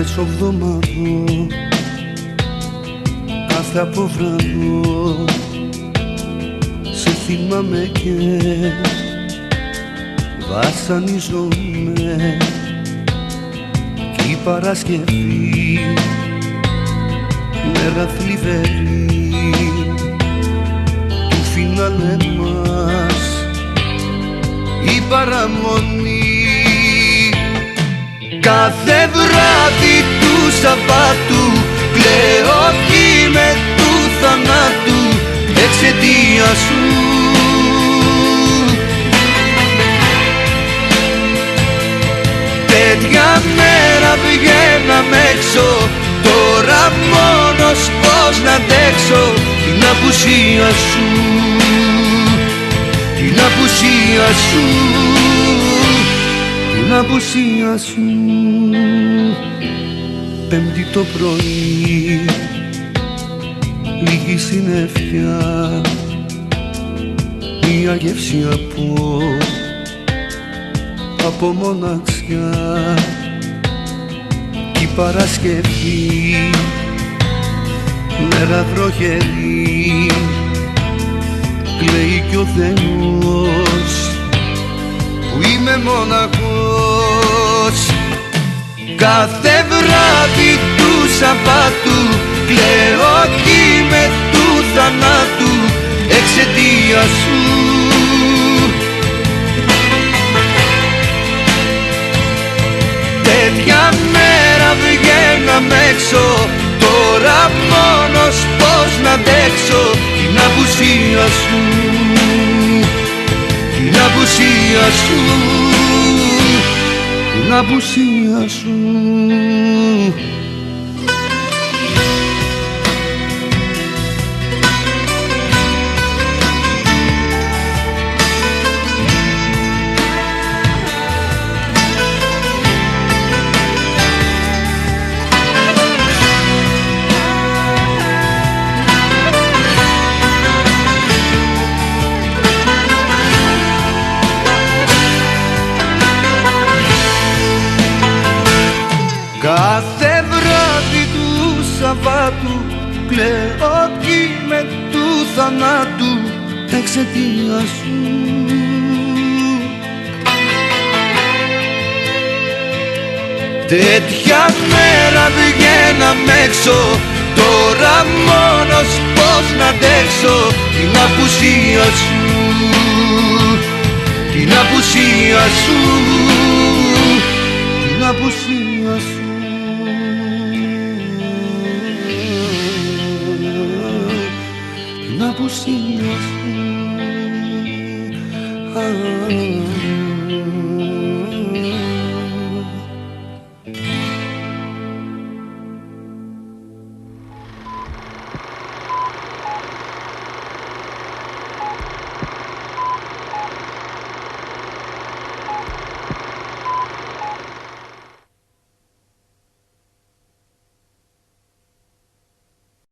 μεσοβδόμαδο, κάθε αποβραδό σε θυμάμαι και βασανίζομαι. Κι η Παρασκευή, μέρα θλιβερή του φινάλε μας, η παραμονή. Κάθε βράδυ του Σαββάτου κλαίω με του θανάτου εξαιτίας σου. Τέτοια μέρα βγαίναμε έξω, τώρα μόνος πώς να αντέξω την απουσία σου, την απουσία σου, την απουσία σου. Πέμπτη το πρωί, λίγη συννεφιά, μια γεύση από μοναξιά. Κι η Παρασκευή, μέρα βροχερή, κλαίει κι ο Θεός που είμαι μοναχός. Κάθε βράδυ του Σαββάτου κλαίω κι με του θανάτου εξαιτίας σου. Τέτοια μέρα βγαίναμε έξω, τώρα μόνος πώς να αντέξω την απουσία σου, την απουσία σου, την απουσία σου. Κάθε βράδυ του Σαββάτου κλαίω κι με του θανάτου εξαιτίας σου. Τέτοια μέρα βγαίναμε έξω, τώρα μόνος πώς να αντέξω την απουσία σου, την απουσία σου, την απουσία σου.